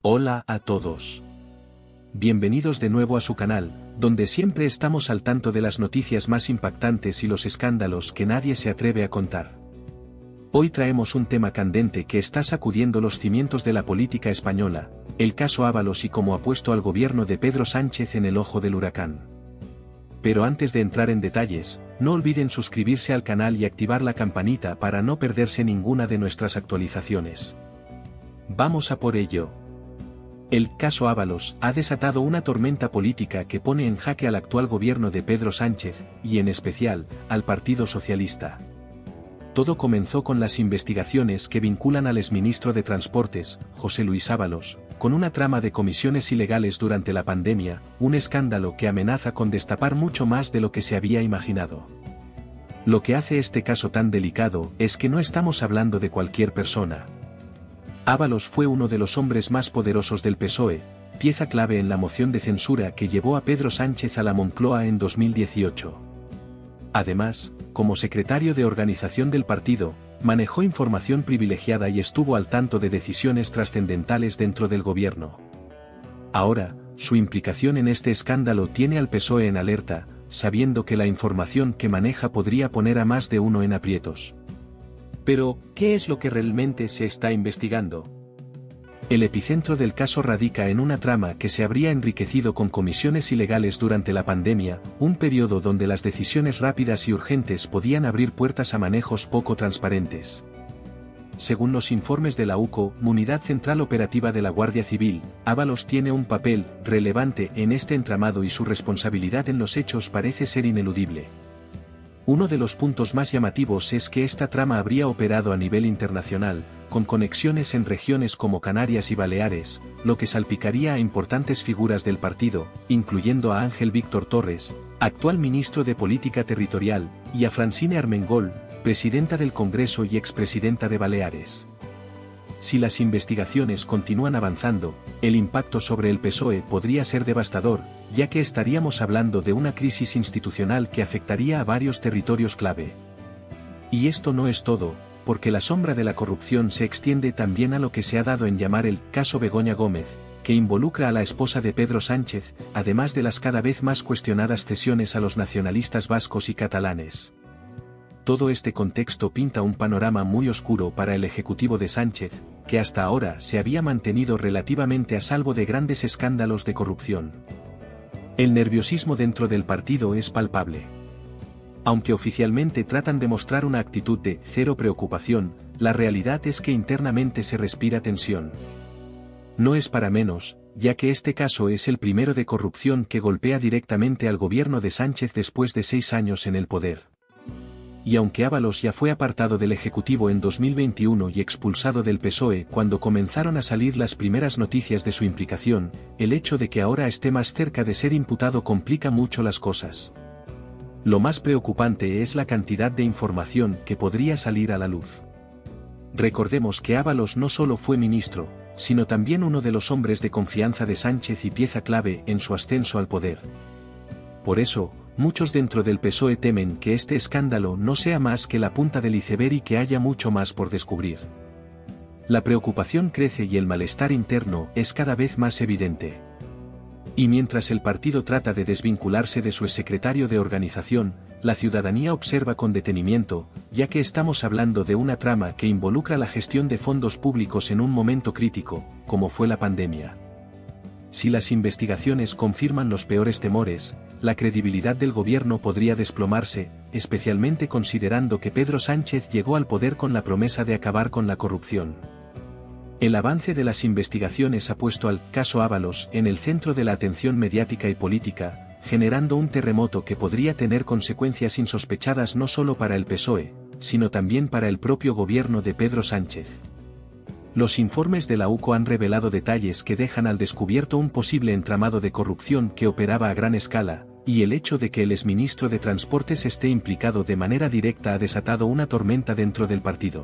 Hola a todos. Bienvenidos de nuevo a su canal, donde siempre estamos al tanto de las noticias más impactantes y los escándalos que nadie se atreve a contar. Hoy traemos un tema candente que está sacudiendo los cimientos de la política española, el caso Ábalos y cómo ha puesto al gobierno de Pedro Sánchez en el ojo del huracán. Pero antes de entrar en detalles, no olviden suscribirse al canal y activar la campanita para no perderse ninguna de nuestras actualizaciones. Vamos a por ello. El caso Ábalos ha desatado una tormenta política que pone en jaque al actual gobierno de Pedro Sánchez, y en especial, al Partido Socialista. Todo comenzó con las investigaciones que vinculan al exministro de Transportes, José Luis Ábalos, con una trama de comisiones ilegales durante la pandemia, un escándalo que amenaza con destapar mucho más de lo que se había imaginado. Lo que hace este caso tan delicado es que no estamos hablando de cualquier persona. Ábalos fue uno de los hombres más poderosos del PSOE, pieza clave en la moción de censura que llevó a Pedro Sánchez a la Moncloa en 2018. Además, como secretario de organización del partido, manejó información privilegiada y estuvo al tanto de decisiones trascendentales dentro del gobierno. Ahora, su implicación en este escándalo tiene al PSOE en alerta, sabiendo que la información que maneja podría poner a más de uno en aprietos. Pero, ¿qué es lo que realmente se está investigando? El epicentro del caso radica en una trama que se habría enriquecido con comisiones ilegales durante la pandemia, un periodo donde las decisiones rápidas y urgentes podían abrir puertas a manejos poco transparentes. Según los informes de la UCO, Unidad Central Operativa de la Guardia Civil, Ábalos tiene un papel relevante en este entramado y su responsabilidad en los hechos parece ser ineludible. Uno de los puntos más llamativos es que esta trama habría operado a nivel internacional, con conexiones en regiones como Canarias y Baleares, lo que salpicaría a importantes figuras del partido, incluyendo a Ángel Víctor Torres, actual ministro de Política Territorial, y a Francine Armengol, presidenta del Congreso y expresidenta de Baleares. Si las investigaciones continúan avanzando, el impacto sobre el PSOE podría ser devastador, ya que estaríamos hablando de una crisis institucional que afectaría a varios territorios clave. Y esto no es todo, porque la sombra de la corrupción se extiende también a lo que se ha dado en llamar el caso Begoña Gómez, que involucra a la esposa de Pedro Sánchez, además de las cada vez más cuestionadas cesiones a los nacionalistas vascos y catalanes. Todo este contexto pinta un panorama muy oscuro para el ejecutivo de Sánchez, que hasta ahora se había mantenido relativamente a salvo de grandes escándalos de corrupción. El nerviosismo dentro del partido es palpable. Aunque oficialmente tratan de mostrar una actitud de cero preocupación, la realidad es que internamente se respira tensión. No es para menos, ya que este caso es el primero de corrupción que golpea directamente al gobierno de Sánchez después de 6 años en el poder. Y aunque Ábalos ya fue apartado del Ejecutivo en 2021 y expulsado del PSOE cuando comenzaron a salir las primeras noticias de su implicación, el hecho de que ahora esté más cerca de ser imputado complica mucho las cosas. Lo más preocupante es la cantidad de información que podría salir a la luz. Recordemos que Ábalos no solo fue ministro, sino también uno de los hombres de confianza de Sánchez y pieza clave en su ascenso al poder. Por eso, muchos dentro del PSOE temen que este escándalo no sea más que la punta del iceberg y que haya mucho más por descubrir. La preocupación crece y el malestar interno es cada vez más evidente. Y mientras el partido trata de desvincularse de su exsecretario de organización, la ciudadanía observa con detenimiento, ya que estamos hablando de una trama que involucra la gestión de fondos públicos en un momento crítico, como fue la pandemia. Si las investigaciones confirman los peores temores, la credibilidad del gobierno podría desplomarse, especialmente considerando que Pedro Sánchez llegó al poder con la promesa de acabar con la corrupción. El avance de las investigaciones ha puesto al caso Ábalos en el centro de la atención mediática y política, generando un terremoto que podría tener consecuencias insospechadas no solo para el PSOE, sino también para el propio gobierno de Pedro Sánchez. Los informes de la UCO han revelado detalles que dejan al descubierto un posible entramado de corrupción que operaba a gran escala, y el hecho de que el exministro de Transportes esté implicado de manera directa ha desatado una tormenta dentro del partido.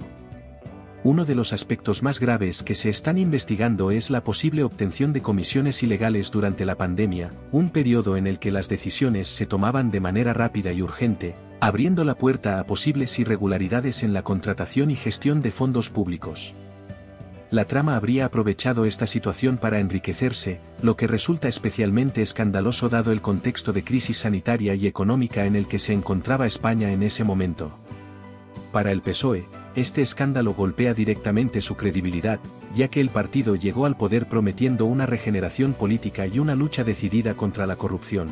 Uno de los aspectos más graves que se están investigando es la posible obtención de comisiones ilegales durante la pandemia, un periodo en el que las decisiones se tomaban de manera rápida y urgente, abriendo la puerta a posibles irregularidades en la contratación y gestión de fondos públicos. La trama habría aprovechado esta situación para enriquecerse, lo que resulta especialmente escandaloso dado el contexto de crisis sanitaria y económica en el que se encontraba España en ese momento. Para el PSOE, este escándalo golpea directamente su credibilidad, ya que el partido llegó al poder prometiendo una regeneración política y una lucha decidida contra la corrupción.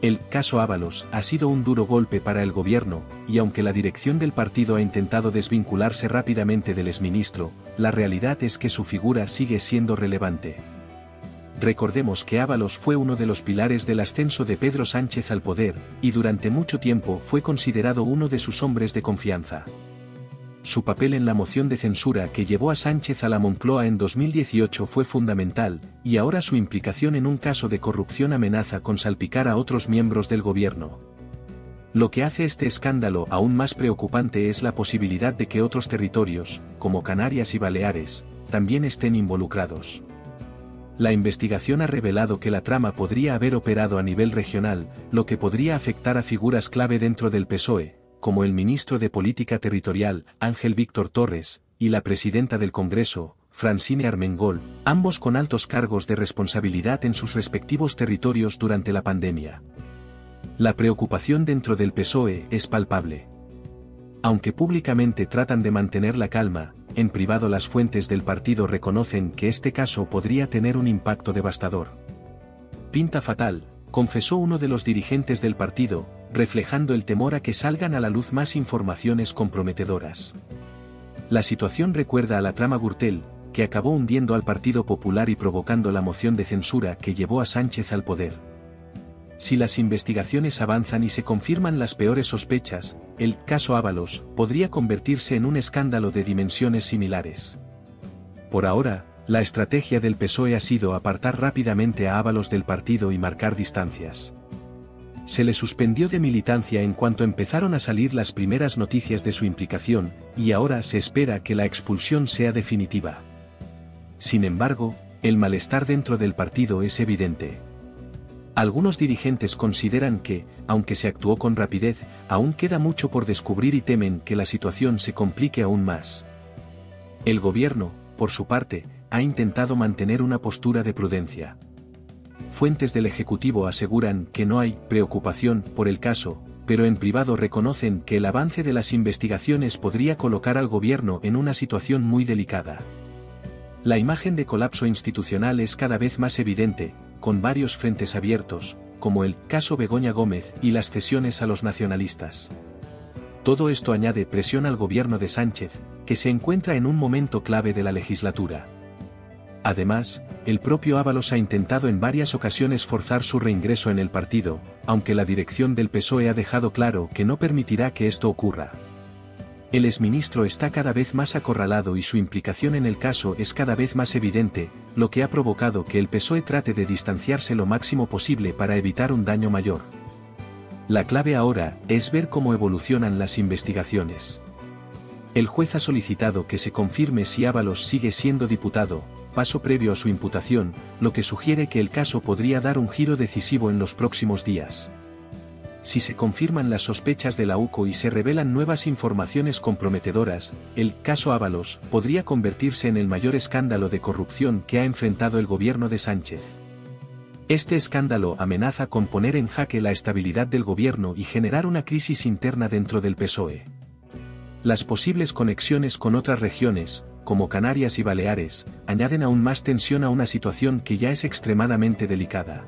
El caso Ábalos ha sido un duro golpe para el gobierno, y aunque la dirección del partido ha intentado desvincularse rápidamente del exministro, la realidad es que su figura sigue siendo relevante. Recordemos que Ábalos fue uno de los pilares del ascenso de Pedro Sánchez al poder, y durante mucho tiempo fue considerado uno de sus hombres de confianza. Su papel en la moción de censura que llevó a Sánchez a la Moncloa en 2018 fue fundamental, y ahora su implicación en un caso de corrupción amenaza con salpicar a otros miembros del gobierno. Lo que hace este escándalo aún más preocupante es la posibilidad de que otros territorios, como Canarias y Baleares, también estén involucrados. La investigación ha revelado que la trama podría haber operado a nivel regional, lo que podría afectar a figuras clave dentro del PSOE, como el ministro de Política Territorial, Ángel Víctor Torres, y la presidenta del Congreso, Francine Armengol, ambos con altos cargos de responsabilidad en sus respectivos territorios durante la pandemia. La preocupación dentro del PSOE es palpable. Aunque públicamente tratan de mantener la calma, en privado las fuentes del partido reconocen que este caso podría tener un impacto devastador. Pinta fatal, confesó uno de los dirigentes del partido, reflejando el temor a que salgan a la luz más informaciones comprometedoras. La situación recuerda a la trama Gürtel, que acabó hundiendo al Partido Popular y provocando la moción de censura que llevó a Sánchez al poder. Si las investigaciones avanzan y se confirman las peores sospechas, el caso Ábalos podría convertirse en un escándalo de dimensiones similares. Por ahora, la estrategia del PSOE ha sido apartar rápidamente a Ábalos del partido y marcar distancias. Se le suspendió de militancia en cuanto empezaron a salir las primeras noticias de su implicación, y ahora se espera que la expulsión sea definitiva. Sin embargo, el malestar dentro del partido es evidente. Algunos dirigentes consideran que, aunque se actuó con rapidez, aún queda mucho por descubrir y temen que la situación se complique aún más. El gobierno, por su parte, ha intentado mantener una postura de prudencia. Fuentes del Ejecutivo aseguran que no hay preocupación por el caso, pero en privado reconocen que el avance de las investigaciones podría colocar al gobierno en una situación muy delicada. La imagen de colapso institucional es cada vez más evidente, con varios frentes abiertos, como el caso Begoña Gómez y las cesiones a los nacionalistas. Todo esto añade presión al gobierno de Sánchez, que se encuentra en un momento clave de la legislatura. Además, el propio Ábalos ha intentado en varias ocasiones forzar su reingreso en el partido, aunque la dirección del PSOE ha dejado claro que no permitirá que esto ocurra. El exministro está cada vez más acorralado y su implicación en el caso es cada vez más evidente, lo que ha provocado que el PSOE trate de distanciarse lo máximo posible para evitar un daño mayor. La clave ahora es ver cómo evolucionan las investigaciones. El juez ha solicitado que se confirme si Ábalos sigue siendo diputado, paso previo a su imputación, lo que sugiere que el caso podría dar un giro decisivo en los próximos días. Si se confirman las sospechas de la UCO y se revelan nuevas informaciones comprometedoras, el caso Ábalos podría convertirse en el mayor escándalo de corrupción que ha enfrentado el gobierno de Sánchez. Este escándalo amenaza con poner en jaque la estabilidad del gobierno y generar una crisis interna dentro del PSOE. Las posibles conexiones con otras regiones, como Canarias y Baleares, añaden aún más tensión a una situación que ya es extremadamente delicada.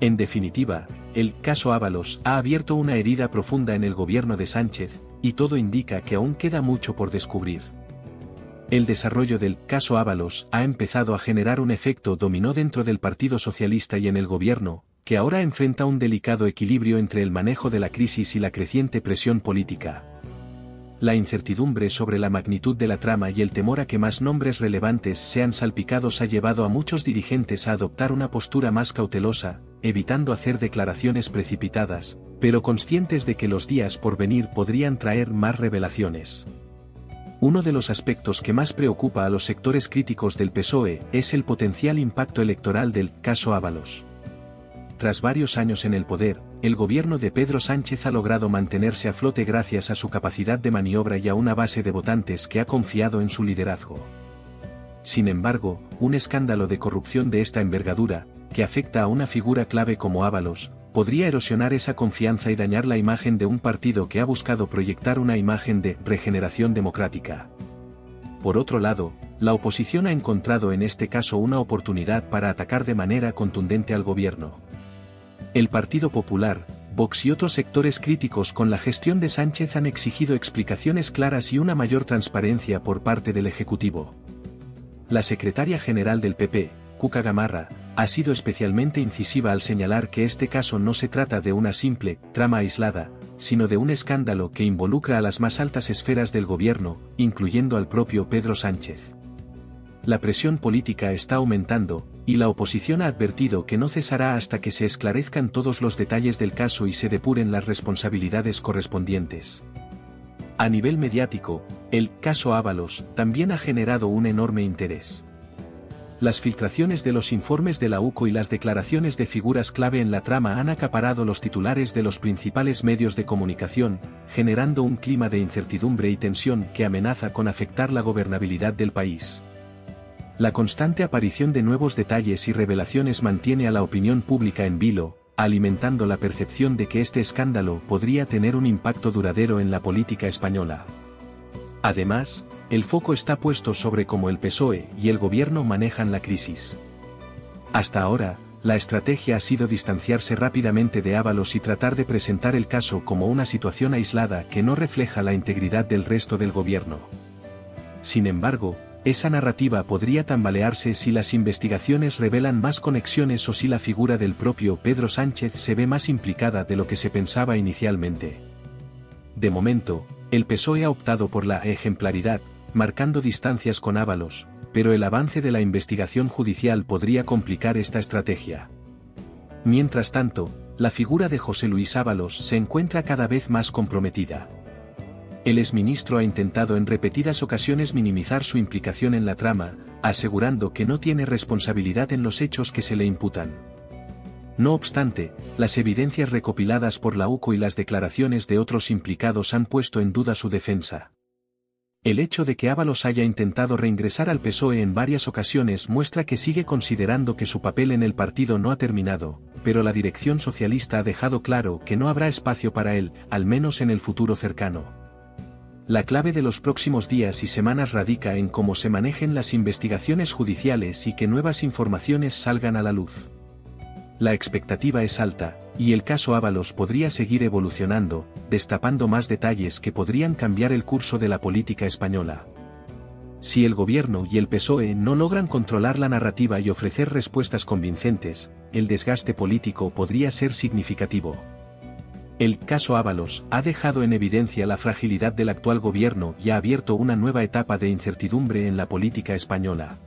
En definitiva, el caso Ábalos ha abierto una herida profunda en el gobierno de Sánchez, y todo indica que aún queda mucho por descubrir. El desarrollo del caso Ábalos ha empezado a generar un efecto dominó dentro del Partido Socialista y en el gobierno, que ahora enfrenta un delicado equilibrio entre el manejo de la crisis y la creciente presión política. La incertidumbre sobre la magnitud de la trama y el temor a que más nombres relevantes sean salpicados ha llevado a muchos dirigentes a adoptar una postura más cautelosa, evitando hacer declaraciones precipitadas, pero conscientes de que los días por venir podrían traer más revelaciones. Uno de los aspectos que más preocupa a los sectores críticos del PSOE es el potencial impacto electoral del caso Ábalos. Tras varios años en el poder, el gobierno de Pedro Sánchez ha logrado mantenerse a flote gracias a su capacidad de maniobra y a una base de votantes que ha confiado en su liderazgo. Sin embargo, un escándalo de corrupción de esta envergadura, que afecta a una figura clave como Ábalos, podría erosionar esa confianza y dañar la imagen de un partido que ha buscado proyectar una imagen de regeneración democrática. Por otro lado, la oposición ha encontrado en este caso una oportunidad para atacar de manera contundente al gobierno. El Partido Popular, Vox y otros sectores críticos con la gestión de Sánchez han exigido explicaciones claras y una mayor transparencia por parte del Ejecutivo. La secretaria general del PP, Cuca Gamarra, ha sido especialmente incisiva al señalar que este caso no se trata de una simple trama aislada, sino de un escándalo que involucra a las más altas esferas del gobierno, incluyendo al propio Pedro Sánchez. La presión política está aumentando, y la oposición ha advertido que no cesará hasta que se esclarezcan todos los detalles del caso y se depuren las responsabilidades correspondientes. A nivel mediático, el caso Ábalos también ha generado un enorme interés. Las filtraciones de los informes de la UCO y las declaraciones de figuras clave en la trama han acaparado los titulares de los principales medios de comunicación, generando un clima de incertidumbre y tensión que amenaza con afectar la gobernabilidad del país. La constante aparición de nuevos detalles y revelaciones mantiene a la opinión pública en vilo, alimentando la percepción de que este escándalo podría tener un impacto duradero en la política española. Además, el foco está puesto sobre cómo el PSOE y el gobierno manejan la crisis. Hasta ahora, la estrategia ha sido distanciarse rápidamente de Ábalos y tratar de presentar el caso como una situación aislada que no refleja la integridad del resto del gobierno. Sin embargo, esa narrativa podría tambalearse si las investigaciones revelan más conexiones o si la figura del propio Pedro Sánchez se ve más implicada de lo que se pensaba inicialmente. De momento, el PSOE ha optado por la ejemplaridad, marcando distancias con Ábalos, pero el avance de la investigación judicial podría complicar esta estrategia. Mientras tanto, la figura de José Luis Ábalos se encuentra cada vez más comprometida. El exministro ha intentado en repetidas ocasiones minimizar su implicación en la trama, asegurando que no tiene responsabilidad en los hechos que se le imputan. No obstante, las evidencias recopiladas por la UCO y las declaraciones de otros implicados han puesto en duda su defensa. El hecho de que Ábalos haya intentado reingresar al PSOE en varias ocasiones muestra que sigue considerando que su papel en el partido no ha terminado, pero la dirección socialista ha dejado claro que no habrá espacio para él, al menos en el futuro cercano. La clave de los próximos días y semanas radica en cómo se manejen las investigaciones judiciales y que nuevas informaciones salgan a la luz. La expectativa es alta, y el caso Ábalos podría seguir evolucionando, destapando más detalles que podrían cambiar el curso de la política española. Si el gobierno y el PSOE no logran controlar la narrativa y ofrecer respuestas convincentes, el desgaste político podría ser significativo. El caso Ábalos ha dejado en evidencia la fragilidad del actual gobierno y ha abierto una nueva etapa de incertidumbre en la política española.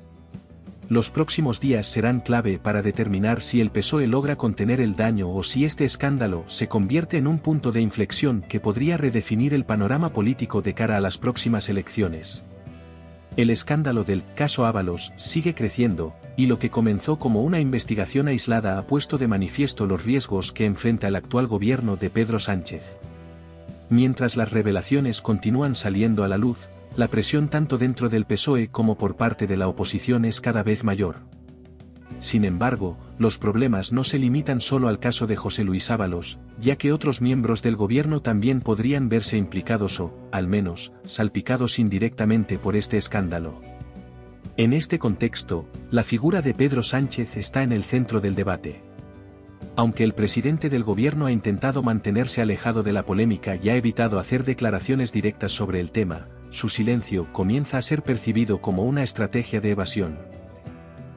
Los próximos días serán clave para determinar si el PSOE logra contener el daño o si este escándalo se convierte en un punto de inflexión que podría redefinir el panorama político de cara a las próximas elecciones. El escándalo del caso Ábalos sigue creciendo, y lo que comenzó como una investigación aislada ha puesto de manifiesto los riesgos que enfrenta el actual gobierno de Pedro Sánchez. Mientras las revelaciones continúan saliendo a la luz, la presión tanto dentro del PSOE como por parte de la oposición es cada vez mayor. Sin embargo, los problemas no se limitan solo al caso de José Luis Ábalos, ya que otros miembros del gobierno también podrían verse implicados o, al menos, salpicados indirectamente por este escándalo. En este contexto, la figura de Pedro Sánchez está en el centro del debate. Aunque el presidente del gobierno ha intentado mantenerse alejado de la polémica y ha evitado hacer declaraciones directas sobre el tema, su silencio comienza a ser percibido como una estrategia de evasión.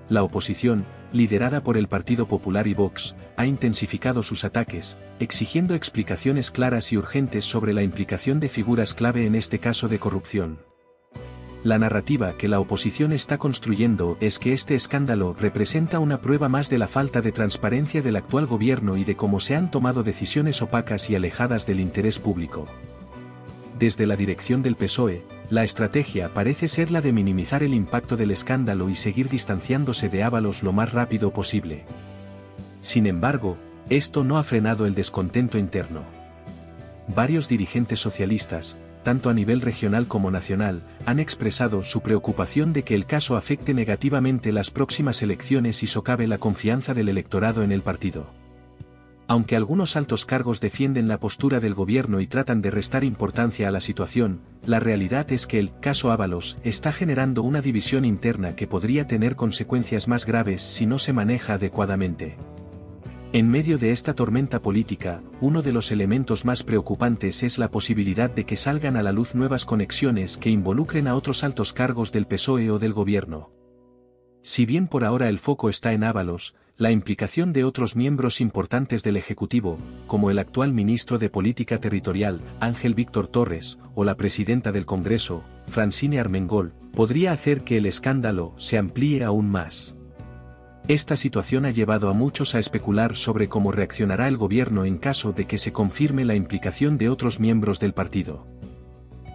La oposición, liderada por el Partido Popular y Vox, ha intensificado sus ataques, exigiendo explicaciones claras y urgentes sobre la implicación de figuras clave en este caso de corrupción. La narrativa que la oposición está construyendo es que este escándalo representa una prueba más de la falta de transparencia del actual gobierno y de cómo se han tomado decisiones opacas y alejadas del interés público. Desde la dirección del PSOE, la estrategia parece ser la de minimizar el impacto del escándalo y seguir distanciándose de Ábalos lo más rápido posible. Sin embargo, esto no ha frenado el descontento interno. Varios dirigentes socialistas, tanto a nivel regional como nacional, han expresado su preocupación de que el caso afecte negativamente las próximas elecciones y socave la confianza del electorado en el partido. Aunque algunos altos cargos defienden la postura del gobierno y tratan de restar importancia a la situación, la realidad es que el caso Ábalos está generando una división interna que podría tener consecuencias más graves si no se maneja adecuadamente. En medio de esta tormenta política, uno de los elementos más preocupantes es la posibilidad de que salgan a la luz nuevas conexiones que involucren a otros altos cargos del PSOE o del gobierno. Si bien por ahora el foco está en Ábalos, la implicación de otros miembros importantes del Ejecutivo, como el actual ministro de Política Territorial, Ángel Víctor Torres, o la presidenta del Congreso, Francine Armengol, podría hacer que el escándalo se amplíe aún más. Esta situación ha llevado a muchos a especular sobre cómo reaccionará el gobierno en caso de que se confirme la implicación de otros miembros del partido.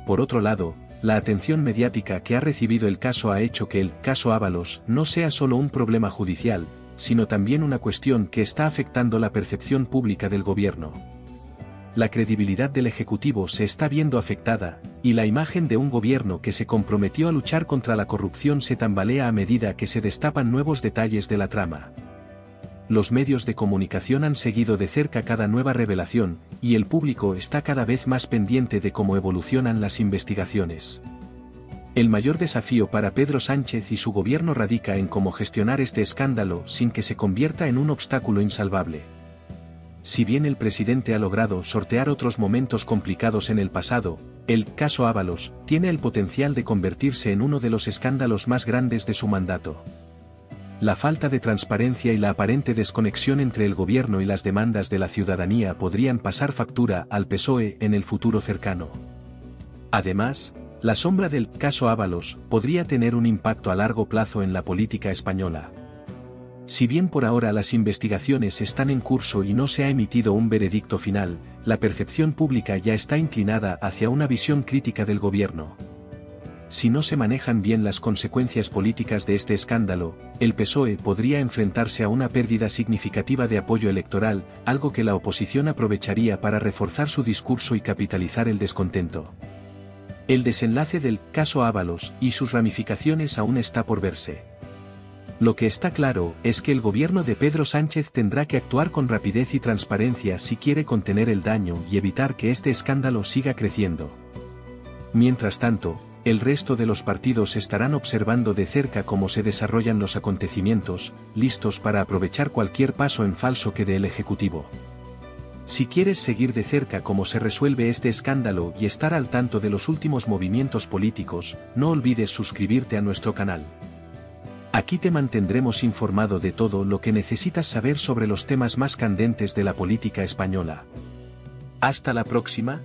Por otro lado, la atención mediática que ha recibido el caso ha hecho que el caso Ábalos no sea solo un problema judicial, sino también una cuestión que está afectando la percepción pública del gobierno. La credibilidad del Ejecutivo se está viendo afectada, y la imagen de un gobierno que se comprometió a luchar contra la corrupción se tambalea a medida que se destapan nuevos detalles de la trama. Los medios de comunicación han seguido de cerca cada nueva revelación, y el público está cada vez más pendiente de cómo evolucionan las investigaciones. El mayor desafío para Pedro Sánchez y su gobierno radica en cómo gestionar este escándalo sin que se convierta en un obstáculo insalvable. Si bien el presidente ha logrado sortear otros momentos complicados en el pasado, el caso Ábalos tiene el potencial de convertirse en uno de los escándalos más grandes de su mandato. La falta de transparencia y la aparente desconexión entre el gobierno y las demandas de la ciudadanía podrían pasar factura al PSOE en el futuro cercano. Además, la sombra del caso Ábalos podría tener un impacto a largo plazo en la política española. Si bien por ahora las investigaciones están en curso y no se ha emitido un veredicto final, la percepción pública ya está inclinada hacia una visión crítica del gobierno. Si no se manejan bien las consecuencias políticas de este escándalo, el PSOE podría enfrentarse a una pérdida significativa de apoyo electoral, algo que la oposición aprovecharía para reforzar su discurso y capitalizar el descontento. El desenlace del caso Ábalos y sus ramificaciones aún está por verse. Lo que está claro es que el gobierno de Pedro Sánchez tendrá que actuar con rapidez y transparencia si quiere contener el daño y evitar que este escándalo siga creciendo. Mientras tanto, el resto de los partidos estarán observando de cerca cómo se desarrollan los acontecimientos, listos para aprovechar cualquier paso en falso que dé el Ejecutivo. Si quieres seguir de cerca cómo se resuelve este escándalo y estar al tanto de los últimos movimientos políticos, no olvides suscribirte a nuestro canal. Aquí te mantendremos informado de todo lo que necesitas saber sobre los temas más candentes de la política española. Hasta la próxima.